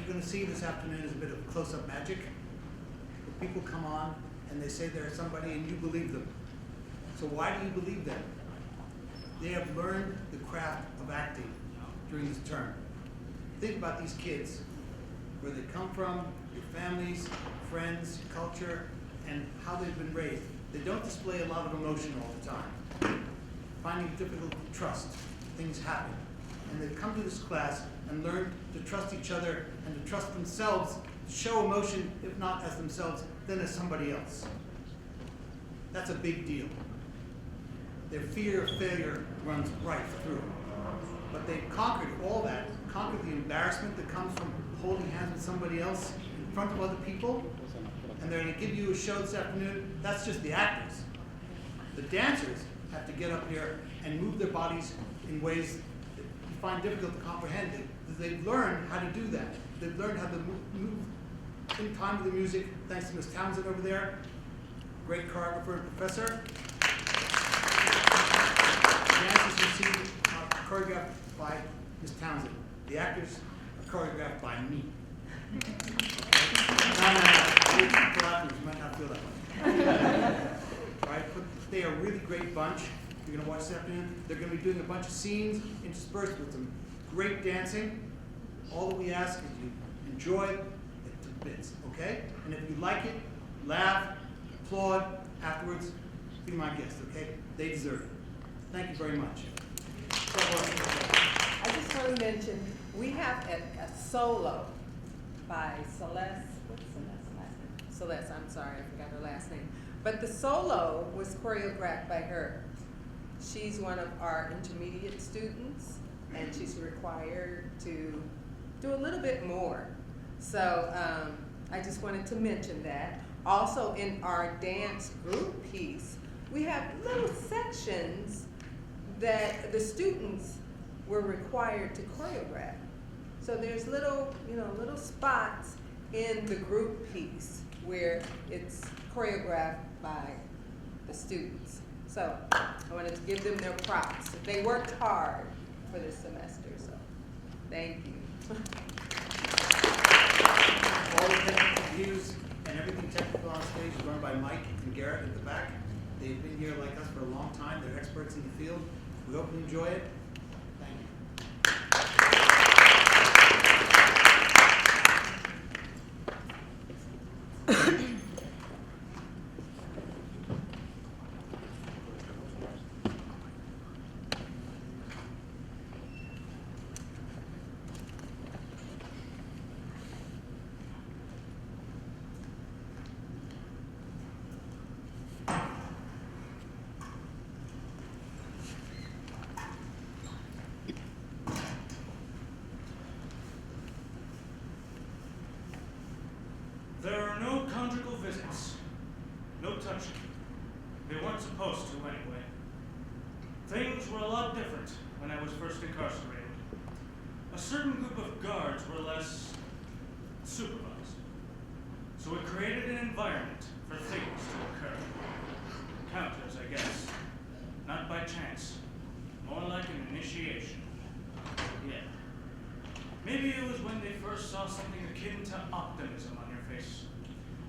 you're going to see this afternoon is a bit of close-up magic. Where people come on and they say they're somebody and you believe them. So why do you believe them? They have learned the craft of acting during this term. Think about these kids, where they come from, your families, friends, culture, and how they've been raised. They don't display a lot of emotion all the time. Finding it difficult to trust. Things happen. And they've come to this class and learned to trust each other and to trust themselves, to show emotion, if not as themselves, then as somebody else. That's a big deal. Their fear of failure runs right through. But they've conquered all that, conquered the embarrassment that comes from holding hands with somebody else in front of other people, and they're going to give you a show this afternoon. That's just the actors. The dancers have to get up here and move their bodies in ways that you find difficult to comprehend. They've learned how to do that. They've learned how to move in time with the music, thanks to Miss Townsend over there, great choreographer and professor. The dancers you see are choreographed by Miss Townsend. The actors are choreographed by me. You might not feel that way. All right, but they are a really great bunch. You're going to watch this afternoon. They're going to be doing a bunch of scenes interspersed with some great dancing. All that we ask is you enjoy it to bits, okay? And if you like it, laugh, applaud afterwards. Be my guest, okay? They deserve it. Thank you very much. I just want to mention, we have a solo by Celeste. What's Celeste's last name? Celeste, I'm sorry, I forgot her last name. But the solo was choreographed by her. She's one of our intermediate students, and she's required to do a little bit more. So I just wanted to mention that. Also in our dance group piece, we have little sections that the students were required to choreograph. So there's little, little spots in the group piece where it's choreographed by the students. So I wanted to give them their props. They worked hard for this semester, so thank you. All the technical views and everything technical on stage is run by Mike and Garrett at the back. They've been here like us for a long time. They're experts in the field. We hope you enjoy it. Thank you. There are no conjugal visits. No touching. They weren't supposed to anyway. Things were a lot different when I was first incarcerated. A certain group of guards were less supervised. So it created an environment for things to occur. Encounters, I guess. Not by chance. More like an initiation. Yeah. Maybe it was when they first saw something akin to optimism on your face,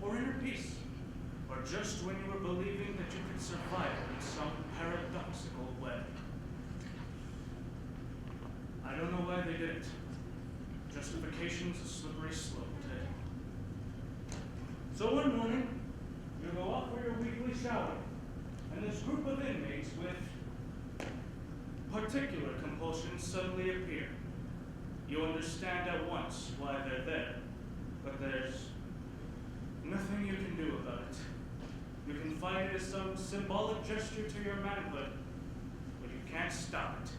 or inner peace, or just when you were believing that you could survive in some paradoxical way. I don't know why they did it. Justification's a slippery slope, Ted. So one morning, you go off for your weekly shower, and this group of inmates with particular compulsions suddenly appear. You understand at once why they're there, but there's nothing you can do about it. You can find it as some symbolic gesture to your manhood, but you can't stop it.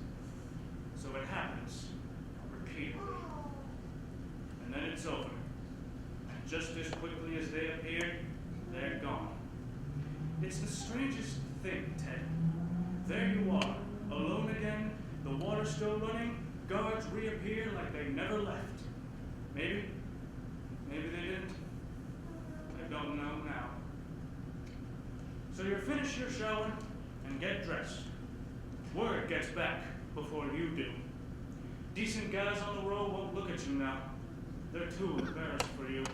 So it happens, repeatedly. And then it's over. And just as quickly as they appeared, they're gone. It's the strangest thing, Ted. There you are, alone again, the water's still running, guards reappear like they never left. Maybe they didn't. I don't know now. So you finish your shower and get dressed. Word gets back before you do. Decent guys on the row won't look at you now. they're too embarrassed for you.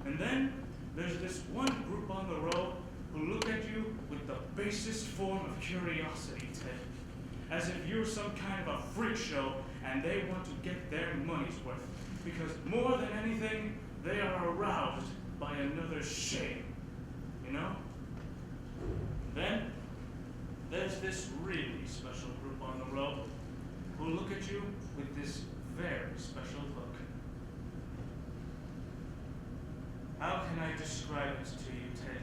And then there's this one group on the road who look at you with the basest form of curiosity, Ted. As if you're some kind of a freak show and they want to get their money's worth. Because more than anything, they are aroused by another's shame. You know? Then there's this really special group on the road who look at you with this very special look. How can I describe it to you, Ted,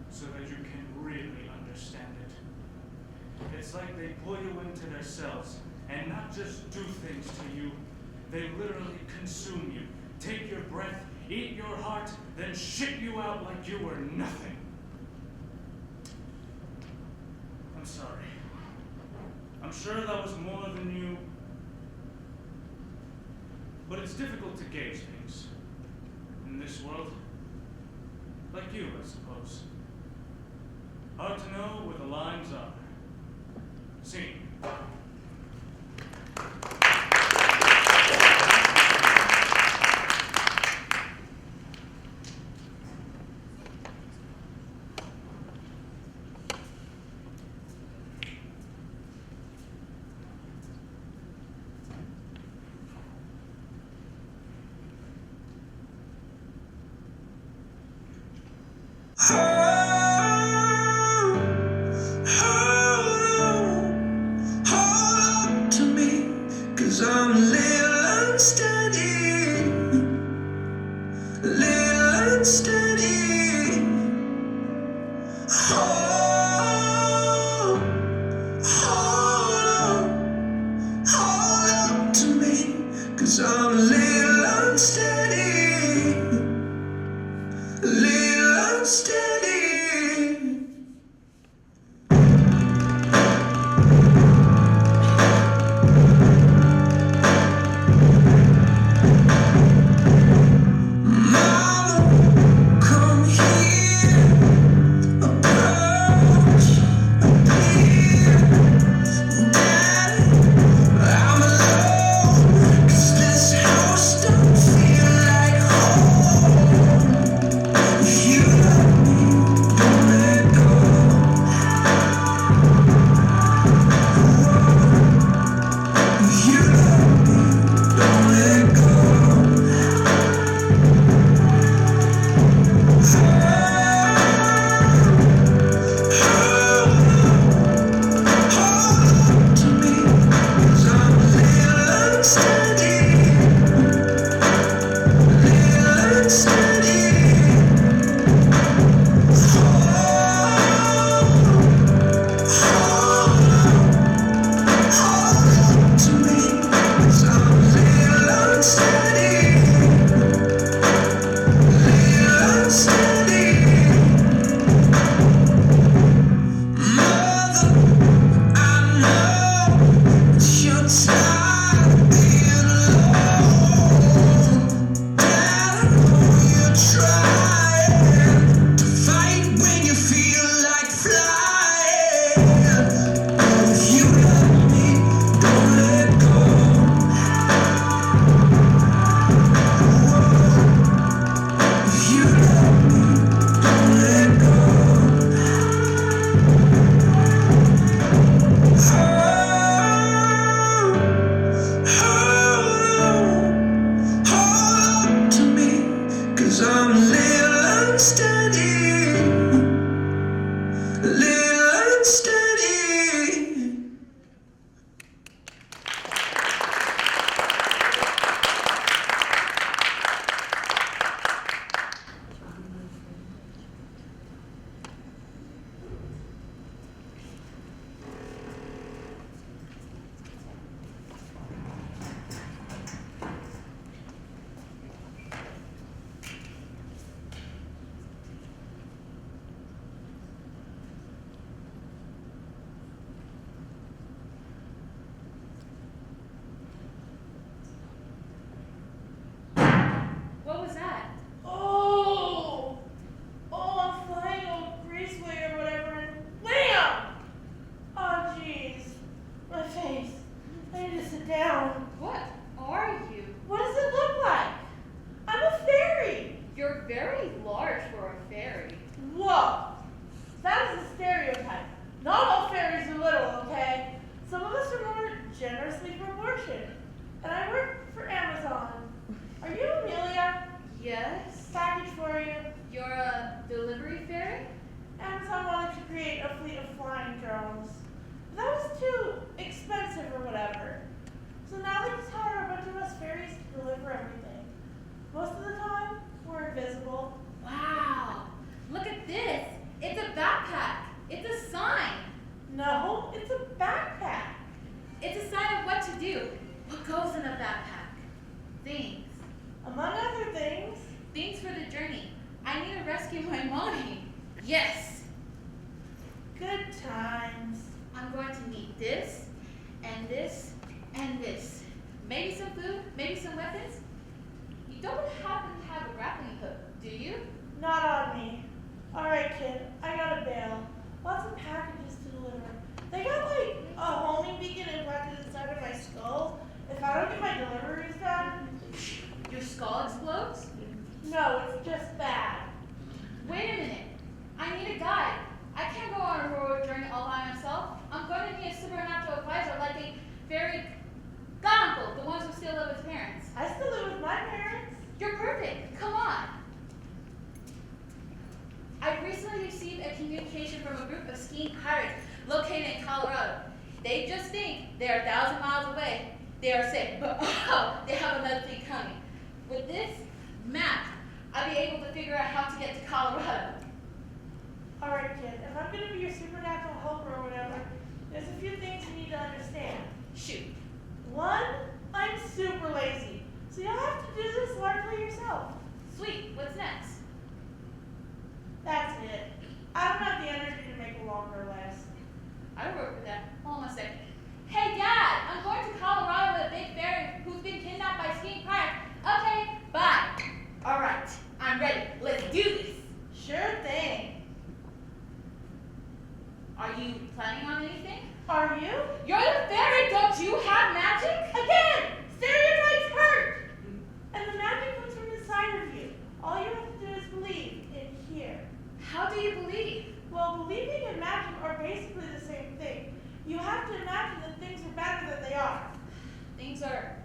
so that you can really understand it? It's like they pull you into their cells and not just do things to you, they literally consume you, take your breath, eat your heart, then shit you out like you were nothing. I'm sorry. I'm sure that was more than you. But it's difficult to gauge things in this world. Like you, I suppose. Hard to know where the lines are. Scene. I'm a little unsteady, little unsteady. Hold on to me, 'cause I'm a little unsteady, little unsteady. Mama, Yes? Package for you. You're a delivery fairy? Amazon wanted to create a fleet of flying drones. But that was too expensive or whatever. So now they just hire a bunch of us fairies to deliver everything. Most of the time, we're invisible. Wow. Look at this. It's a backpack. It's a sign. No, it's a backpack. It's a sign of what to do. What goes in a backpack? Things. Among other things, Things for the journey. I need to rescue my mommy. Yes. good times. I'm going to need this, and this, and this. Maybe some food, maybe some weapons. You don't happen to have a grappling hook, do you? Not on me. Alright, kid, I gotta bail. Lots of packages to deliver. They got like a homing beacon implanted inside of my skull. If I don't get my deliveries done, Your skull explodes? no, it's just bad. Wait a minute. I need a guide. I can't go on a road journey all by myself. I'm going to need a supernatural advisor like a fairy goduncle, the ones who still live with parents. I still live with my parents. You're perfect. Come on. I recently received a communication from a group of skiing pirates located in Colorado. They just think they're 1,000 miles away. They are safe, but oh, they have another thing coming. With this map, I'll be able to figure out how to get to Colorado. Alright, kid, if I'm gonna be your supernatural helper or whatever, there's a few things you need to understand. Shoot. One, I'm super lazy, so you'll have to do this largely yourself. Sweet. What's next? That's it. I don't have the energy to make a longer list. I work with that. Hold on a second. Hey, Dad, I'm going to Colorado with a big fairy who's been kidnapped by skiing pirates. Okay, bye. All right, I'm ready. Let's do this. Sure thing. Are you planning on anything? Are you? You're the fairy. Don't you have magic? Again! Stereotypes hurt! And the magic comes from inside of you. All you have to do is believe in here. How do you believe? Well, believing and magic are basically the same thing. You have to imagine that things are better than they are. Things are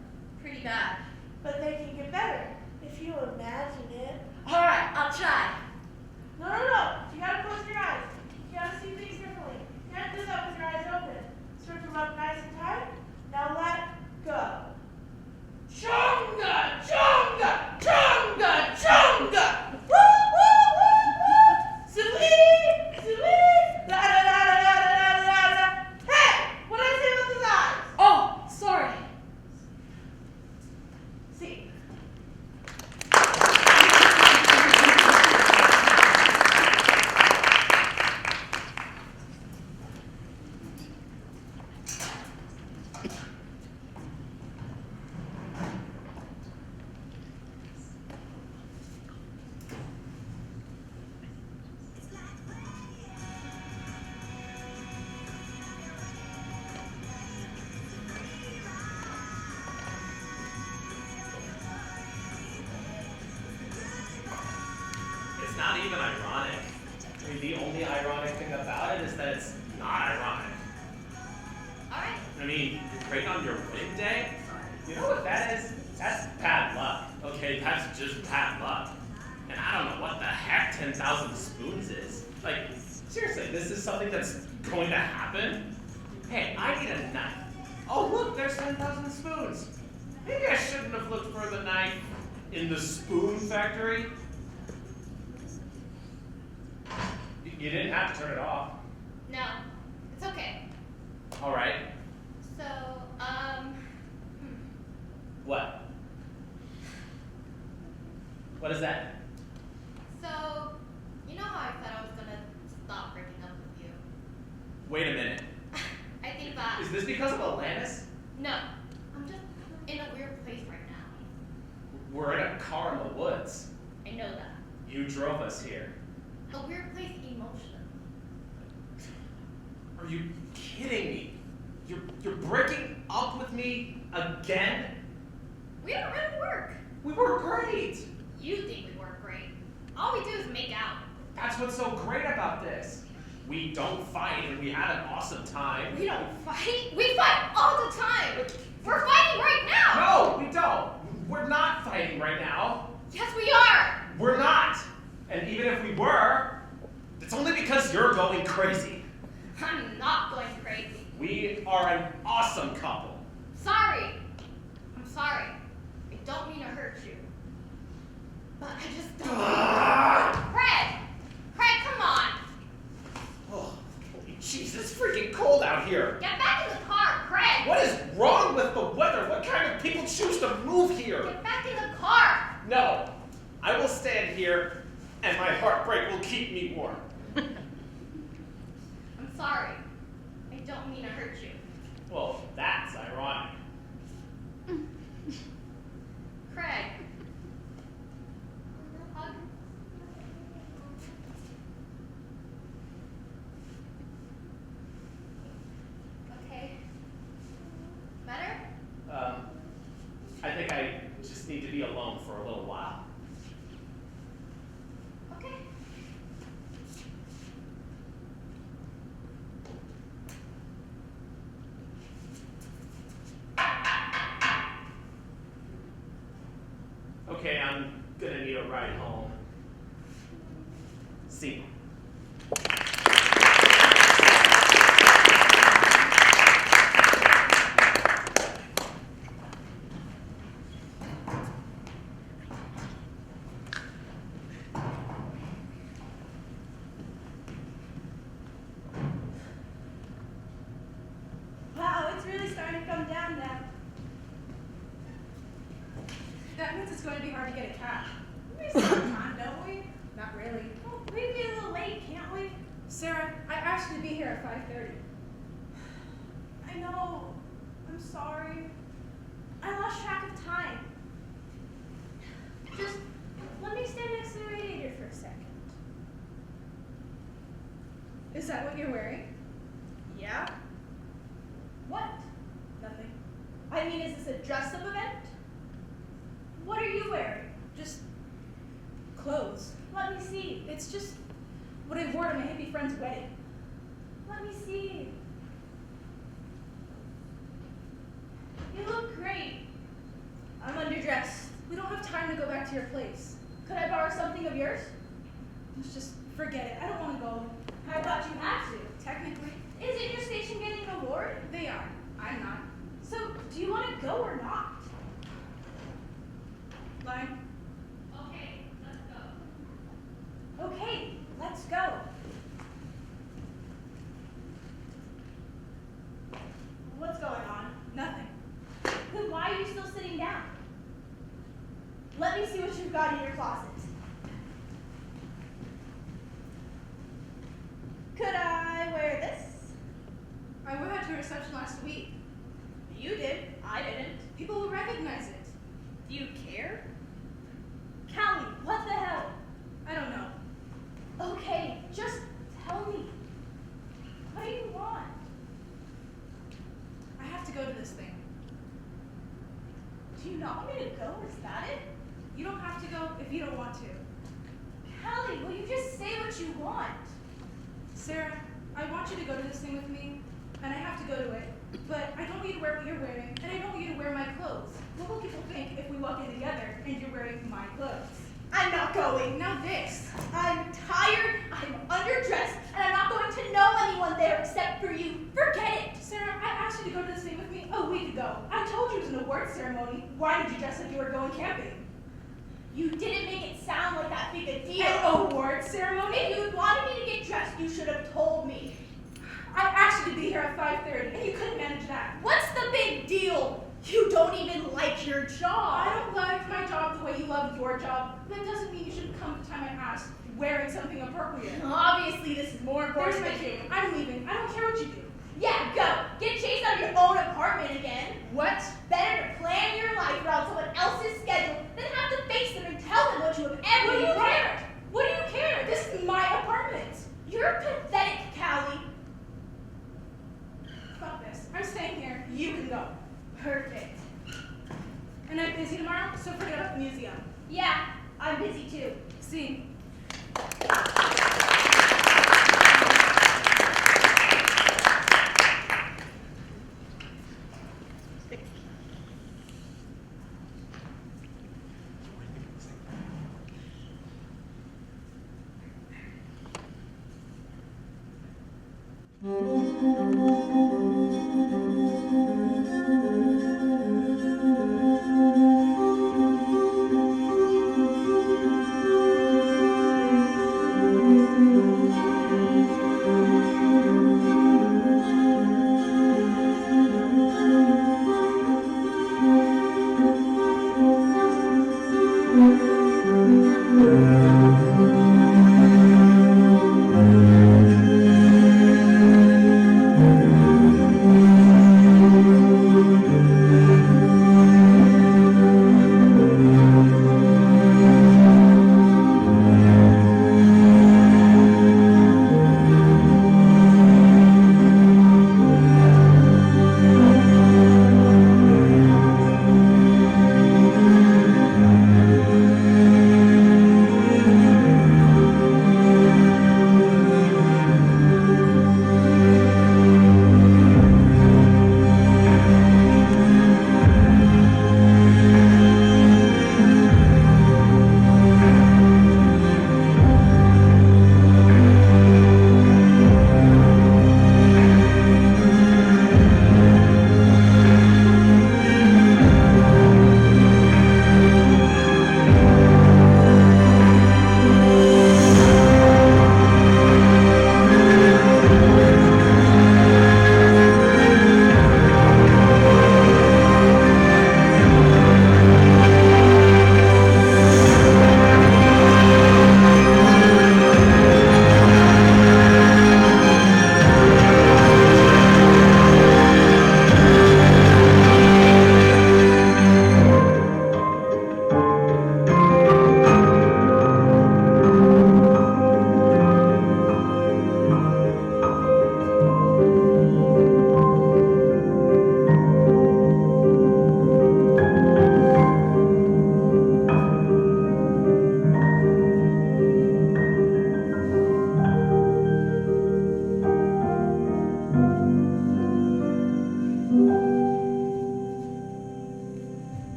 pretty bad. But they can get better if you imagine it. All right, I'll try. No. You gotta close your eyes. You gotta see things differently. You gotta do that with your eyes open. Stretch them up nice and tight. Now let go. Chonga! Chonga! Chonga! Chonga! Woo! Woo! Woo! Woo! Sweet! Sweet! La da da da da da da da! Hey! What did I say about those eyes? Oh, sorry. See. It's not even ironic. I mean, the only ironic thing about it is that it's not ironic. All right. I mean, you're great on your wedding day? You know what that is? That's bad luck. Okay, that's just bad luck. And I don't know what the heck 10,000 spoons is. Like, seriously, this is something that's going to happen? Hey, I need a knife. Oh, look, there's 10,000 spoons. Maybe I shouldn't have looked for the knife in the spoon factory. You didn't have to turn it off. No, it's okay. All right. So, What? What is that? So, you know how I said I was gonna stop breaking up with you? Wait a minute. I think that. Is this because of Alanis? No, I'm just in a weird place right now. We're in a car in the woods. I know that. You drove us here. A weird place emotionally. Are you kidding me? You're breaking up with me again? We don't really work. We were great. You think we work great. All we do is make out. That's what's so great about this. We don't fight and we had an awesome time. We don't fight. We fight all the time. We're fighting right now. No, we don't. We're not fighting right now. Yes, we are. We're not. And even if we were, it's only because you're going crazy. I'm not going crazy. We are an awesome couple. Sorry. I'm sorry. I don't mean to hurt you. But I just don't. Craig! Craig, come on! Oh, holy jeez, it's freaking cold out here. Get back in the car, Craig! What is wrong with the weather? What kind of people choose to move here? Get back in the car! No, I will stand here and my heartbreak will keep me warm. I'm sorry. I don't mean to hurt you. Well, that's ironic. Craig. Hug. Okay. Better? I think I just need to be alone for a little while. Okay. Okay, I'm gonna need a ride home. See. Wow, it's really starting to come down now. That means it's going to be hard to get a cab. We still have time, don't we? Not really. Well, we can be a little late, can't we? Sarah, I asked you to be here at 5:30. I know. I'm sorry. I lost track of time. Just let me stand next to the radiator for a second. Is that what you're wearing? Yeah? What? Nothing. I mean, is this a dress-up event? What are you wearing? Just clothes. Let me see. It's just what I wore to my hippie friend's wedding. Let me see. You look great. I'm underdressed. We don't have time to go back to your place. Could I borrow something of yours? Let's just forget it. I don't want to go. I thought you had to. Technically, Isn't your station getting an award? they are. I'm not. So, do you want to go or not? Line. Okay, let's go. Okay, let's go. What's going on? Nothing. Then why are you still sitting down? Let me see what you've got in your closet. Could I wear this? I wore that to reception last week. You did. I didn't. People will recognize it. Do you care? Callie, what the hell? I don't know. Okay, just tell me. What do you want? I have to go to this thing. Do you not want me to go? Is that it? You don't have to go if you don't want to. Callie, will you just say what you want? Sarah, I want you to go to this thing with me, and I have to go to it. But I don't want you to wear what you're wearing, and I don't want you to wear my clothes. What will people think if we walk in together and you're wearing my clothes? I'm not going. Now this. I'm tired, I'm underdressed, and I'm not going to know anyone there except for you. Forget it. Sarah, I asked you to go to this thing with me a week ago. I told you it was an award ceremony. Why did you dress like you were going camping? You didn't make it sound like that big a deal. An award ceremony? If you wanted me to get dressed, you should have told me. I asked you to be here at 5:30, and you couldn't manage that. What's the big deal? You don't even like your job. I don't like my job the way you love your job. That doesn't mean you shouldn't come the time I asked wearing something appropriate. Obviously, this is more There's important my than cue. you. I'm leaving. I don't care what you do. Yeah, go. Get chased out of your own apartment again. What? Better to plan your life around someone else's schedule than have to face them and tell them what you have ever What do you learned. care? What do you care? This is my apartment. You're pathetic, Callie. Fuck this. I'm staying here. You can go. Perfect. And I'm busy tomorrow, so forget about the museum. Yeah, I'm busy too. See.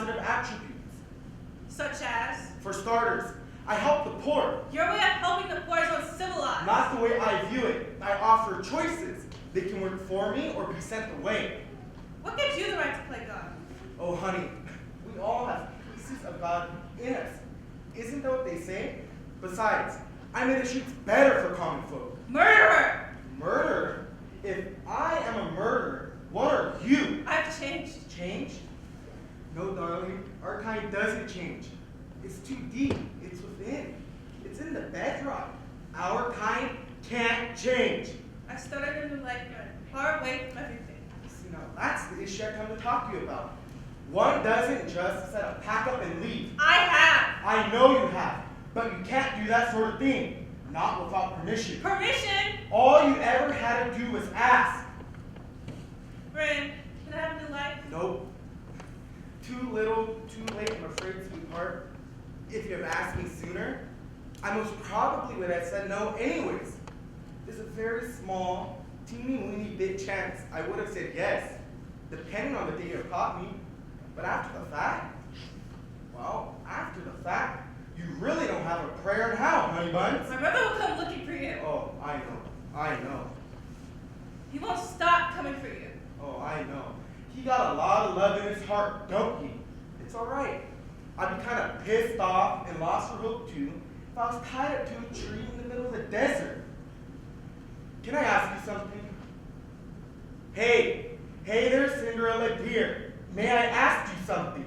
positive attributes. Such as, For starters, I help the poor. your way of helping the poor is uncivilized. Not the way I view it. I offer choices. They can work for me or be sent away. What gives you the right to play God? Oh, honey, we all have pieces of God in us. Isn't that what they say? Besides, I made the streets better for common folk. Murderer! Murder? If I am a murderer, what are you? I've changed. Change? No, darling, our kind doesn't change. It's too deep. It's within. It's in the bedrock. Our kind can't change. I started a new life, far away from everything. See, now that's the issue I come to talk to you about. One doesn't just set up, pack up, and leave. I have. I know you have, but you can't do that sort of thing. Not without permission. Permission? All you ever had to do was ask. Rin, can I have a new life? Nope. Too little, too late, I'm afraid, sweetheart. If you had asked me sooner, I most probably would have said no anyways. There's a very small, teeny-weeny bit chance I would have said yes, depending on the day you caught me. But after the fact, well, after the fact, you really don't have a prayer in hell, honey buns. My brother will come looking for you. Oh, I know. He won't stop coming for you. Oh, I know. He got a lot of love in his heart, don't he? It's all right. I'd be kind of pissed off and lost for hope too if I was tied up to a tree in the middle of the desert. Can I ask you something? Hey there, Cinderella dear. May I ask you something?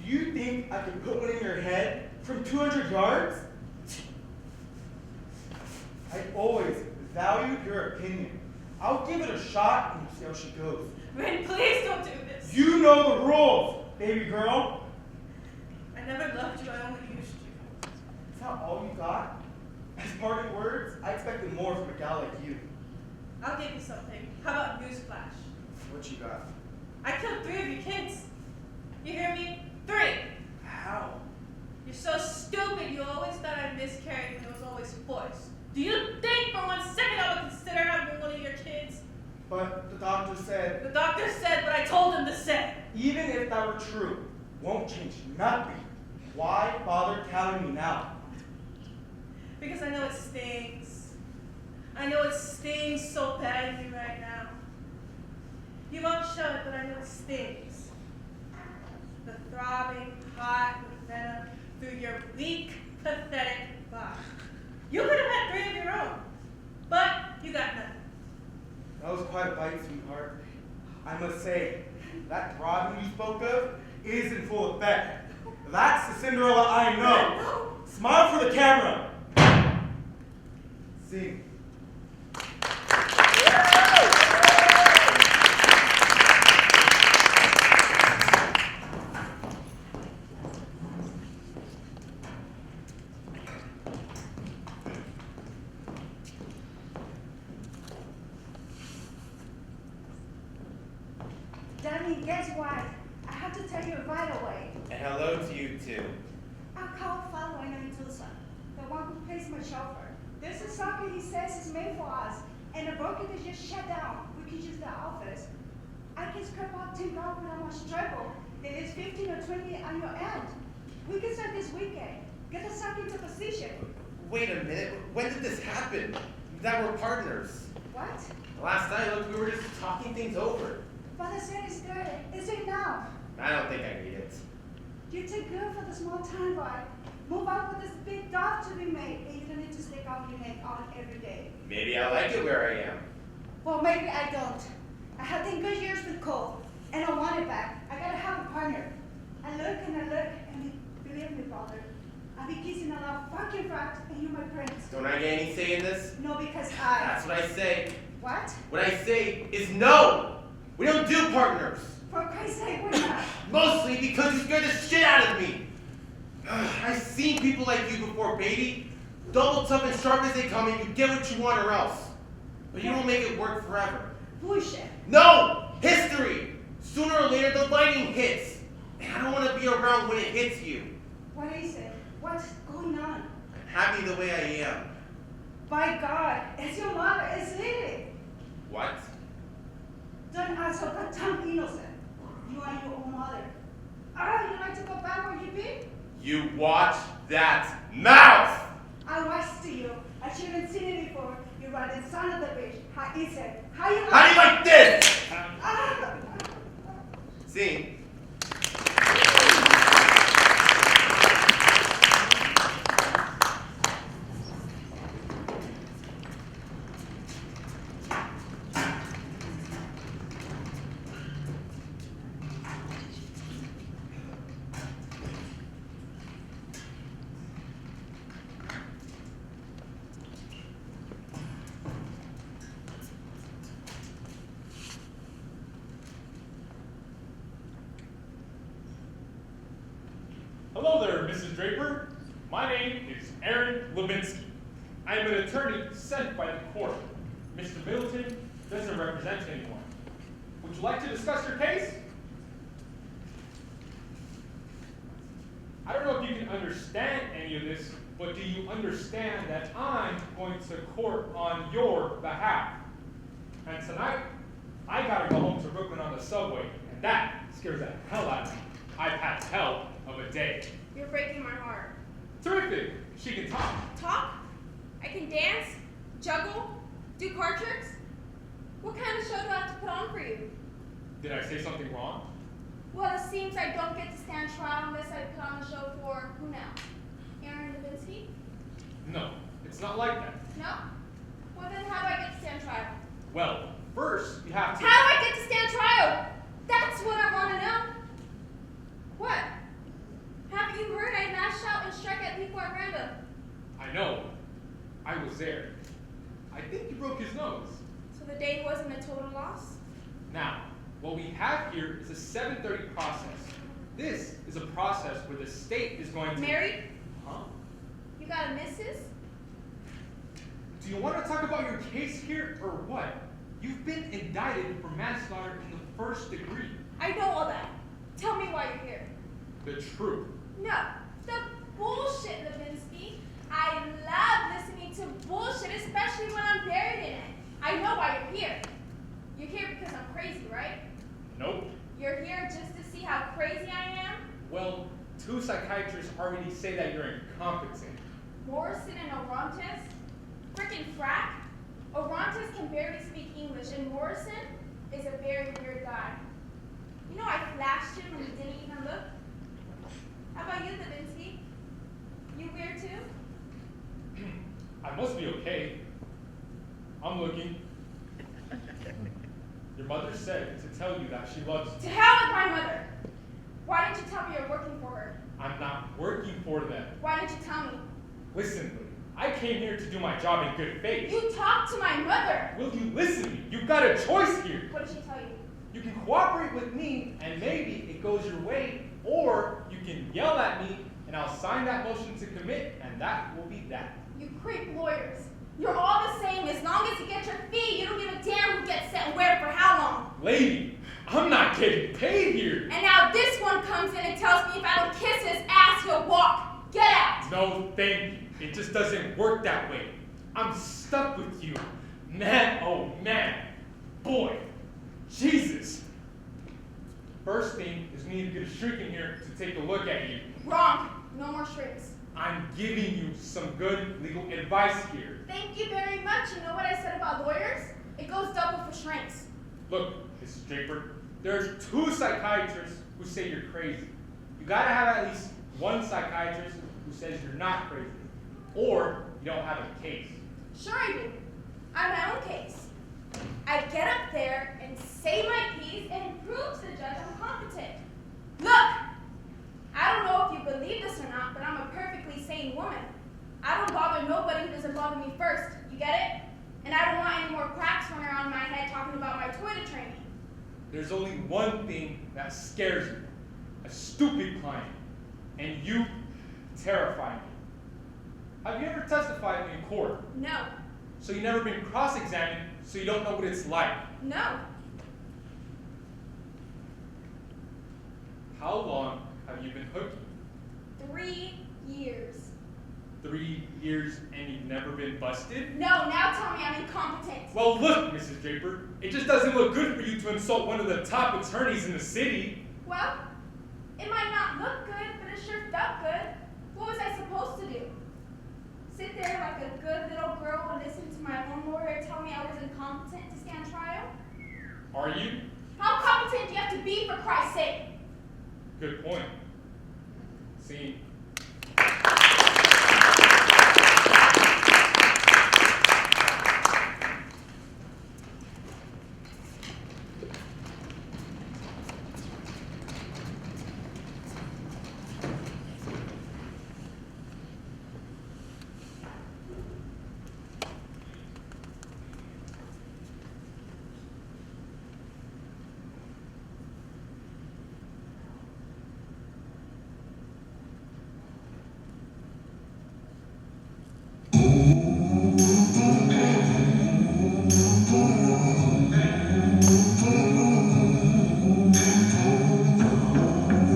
Do you think I could put one in your head from 200 yards? I always valued your opinion. I'll give it a shot and see how she goes. Rin, please don't do this. You know the rules, baby girl. I never loved you, I only used you. Is that all you got? As parting words, I expected more from a gal like you. I'll give you something. How about newsflash? What you got? I killed 3 of your kids. You hear me? 3. How? You're so stupid. You always thought I miscarried when it was always forced. Do you think for 1 second I would consider having one of your kids? But the doctor said, The doctor said what I told him to say. even if that were true, won't change nothing. Why bother telling me now? Because I know it stings. I know it stings so badly right now. You won't show it, but I know it stings. The throbbing, hot with venom through your weak, pathetic body. You could have had 3 of your own, but you got nothing. That was quite a bite, sweetheart. I must say, that throbbing you spoke of is in full effect. That's the Cinderella I know. Smile for the camera. Sing. Danny, guess what? I have to tell you right away. And hello to you too. I called following in Tucson, the one who plays my chauffeur. There's a socket he says is made for us, and the broker is just shut down. We can use the office. I can scrap out $10 without much trouble. It is 15 or 20 on your end. We can start this weekend. Get the socket into position. Wait a minute, when did this happen? That we're partners. What? Last night, look, we were just talking things over. Father said it's good. Is it now? I don't think I need it. You take good for the small time, boy. Move out with this big dog to be made, and you don't need to stick out your neck on every day. Maybe I like it where I am. Well, maybe I don't. I had 10 good years with Cole, and I want it back. I gotta have a partner. I look, and believe me, father, I've been kissing a lot of fucking frogs, and you're my prince. Don't I get any say in this? No, because I... That's what I say. What? What I say is no! We don't do partners! For Christ's sake, we're not. Mostly because you scared the shit out of me! I've seen people like you before, baby. Double tough and sharp as they come, and you get what you want or else. But you don't make it work forever. Bullshit. No! History! Sooner or later, the lightning hits. And I don't want to be around when it hits you. What is it? What's going on? I'm happy the way I am. By God, it's your mother, isn't it? What? Don't act so goddamn innocent. You are your own mother. Ah, you like to go back where you been? You watch that mouth! I watched you. I shouldn't seen it before. You run in son of the bitch. How is it? How you How do you like this? Ah. See? Hello there, Mrs. Draper. My name is Aaron Levinsky. I am an attorney sent by the court. Mr. Middleton doesn't represent anyone. Would you like to discuss your case? I don't know if you can understand any of this, but do you understand that I'm going to court on your behalf? And tonight, I gotta go home to Brooklyn on the subway, and that scares the hell out of me. I've had hell of a day. You're breaking my heart. Terrific. She can talk. Talk? I can dance, juggle, do card tricks. What kind of show do I have to put on for you? Did I say something wrong? Well, it seems I don't get to stand trial unless I put on a show for who now? Aaron Levinsky? No, it's not like that. No? Well, then how do I get to stand trial? Well, first you have to. How do I get to stand trial? That's what I want to know. What? Haven't you heard I lash out and strike at people at random? I know. I was there. I think you broke his nose. So the day wasn't a total loss? Now, what we have here is a 7:30 process. This is a process where the state is going to. Married? Huh? You got a missus? Do you want to talk about your case here or what? You've been indicted for manslaughter in the 1st degree. I know all that. Tell me why you're here. The truth. No, the bullshit, Levinsky. I love listening to bullshit, especially when I'm buried in it. I know why you're here. You're here because I'm crazy, right? Nope. You're here just to see how crazy I am? Well, 2 psychiatrists already say that you're incompetent. Morrison and Orontes? Frickin' frack? Orontes can barely speak English, and Morrison is a very weird guy. You know I flashed him and he didn't even look? How about you, Levinsky? You weird too? I must be okay. I'm looking. Your mother said to tell you that she loves To you. hell with my mother! Why didn't you tell me you're working for her? I'm not working for them. Why didn't you tell me? Listen, Lee, I came here to do my job in good faith. You talked to my mother! Will you listen to me? You've got a choice here. What did she tell you? You can cooperate with me, and maybe it goes your way, or you can yell at me, and I'll sign that motion to commit, and that will be that. You creep lawyers. You're all the same. As long as you get your fee, you don't give a damn who gets set and where for how long. Lady, I'm not getting paid here. And now this one comes in and tells me if I don't kiss his ass, he'll walk. Get out! No, thank you. It just doesn't work that way. I'm stuck with you. Man, oh man. Boy. Jesus. First thing is we need to get a shrink in here to take a look at you. Wrong. No more shrinks. I'm giving you some good legal advice here. Thank you very much. You know what I said about lawyers? It goes double for shrinks. Look, Mrs. Draper, there's 2 psychiatrists who say you're crazy. You gotta have at least 1 psychiatrist who says you're not crazy. Or you don't have a case. Sure I do. I have my own case. I get up there and say my piece and prove to the judge I'm competent. Look! I don't know if you believe this or not, but I'm a perfectly sane woman. I don't bother nobody who doesn't bother me first. You get it? And I don't want any more quacks running around my head talking about my toilet training. There's only one thing that scares me. A stupid client. And you terrify me. Have you ever testified in court? No. So you've never been cross-examined, so you don't know what it's like. No. How long have you been hooking? 3 years. 3 years and you've never been busted? No, now tell me I'm incompetent. Well, look, Mrs. Draper, it just doesn't look good for you to insult one of the top attorneys in the city. Well, it might competent to stand trial? Are you? How competent do you have to be for Christ's sake? Good point. Scene.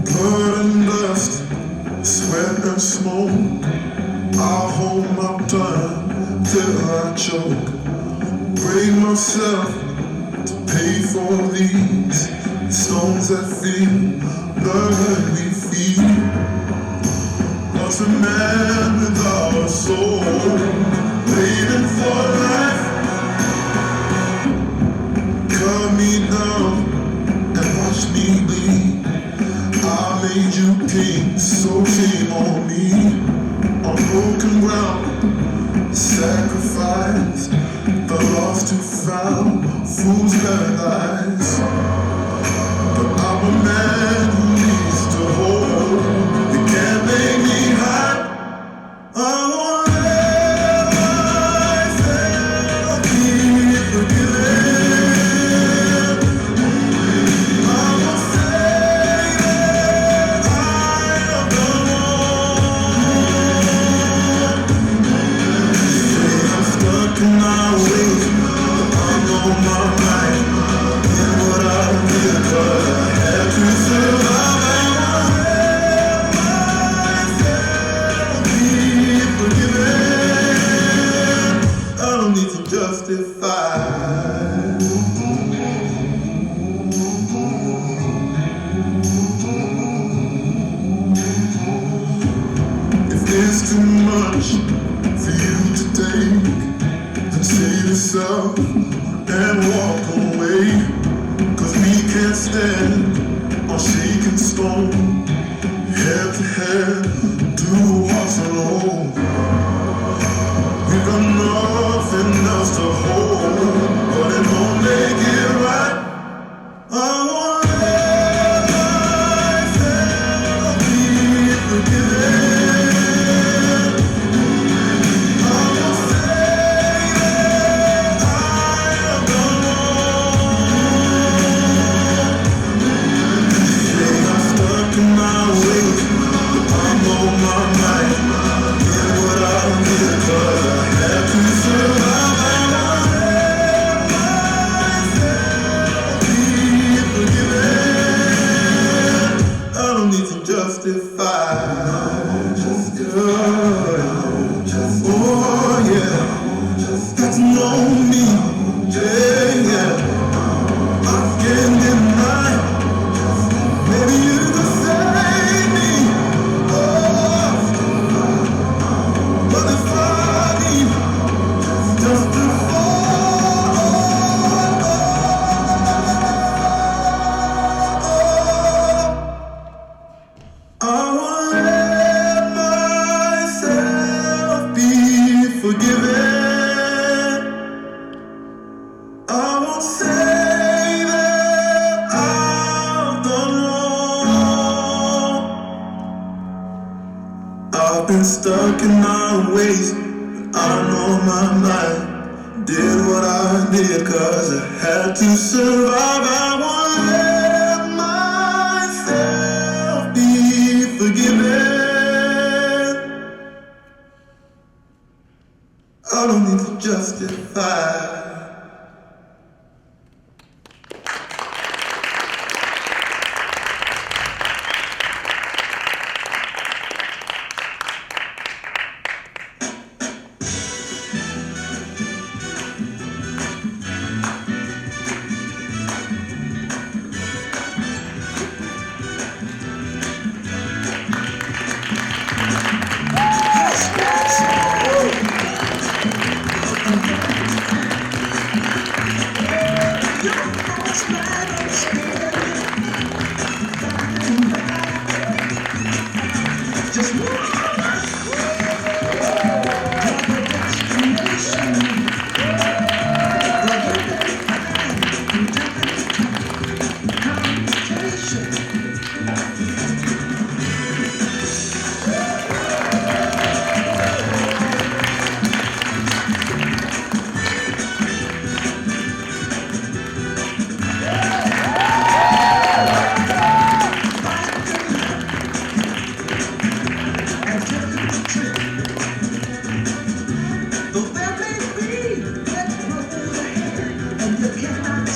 Blood and dust, sweat and smoke. I'll hold my tongue till I choke. Break myself to pay for these stones that feel blood we feed. What's a man without a soul? Waiting for life. Cut me down and watch me bleed. I made you king, so shame on me. On broken ground, sacrifice the lost to found, fool's paradise. But I'm a man who needs to hold. You can't make me hide. I won't let myself be forgiven. I won't say that I have done wrong. I'm stuck in my ways, but I'm on my mind. Did what I did, but I had to survive. I don't need to justify. If it's too much for you to take, then save yourself and walk away. 'Cause we can't stand on shaking stone. Head to head, two hearts alone. We've got nothing else to hold, but it won't make it right. I won't let myself be forgiven. I won't say that I have done wrong. Say I'm stuck in my ways, but I'm on my mind. Did what I did, 'cause I had to survive. I don't need to justify. Just good. Oh yeah. Got to know me. Yeah, yeah. I can't deny. Maybe you could save me. Oh, but if I need just to I won't let myself be forgiven. I won't say that I've done wrong. I've been stuck in my ways, but I know my mind. Did what I did 'cause I had to survive. I won't let myself be forgiven. I don't need to justify.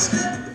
Step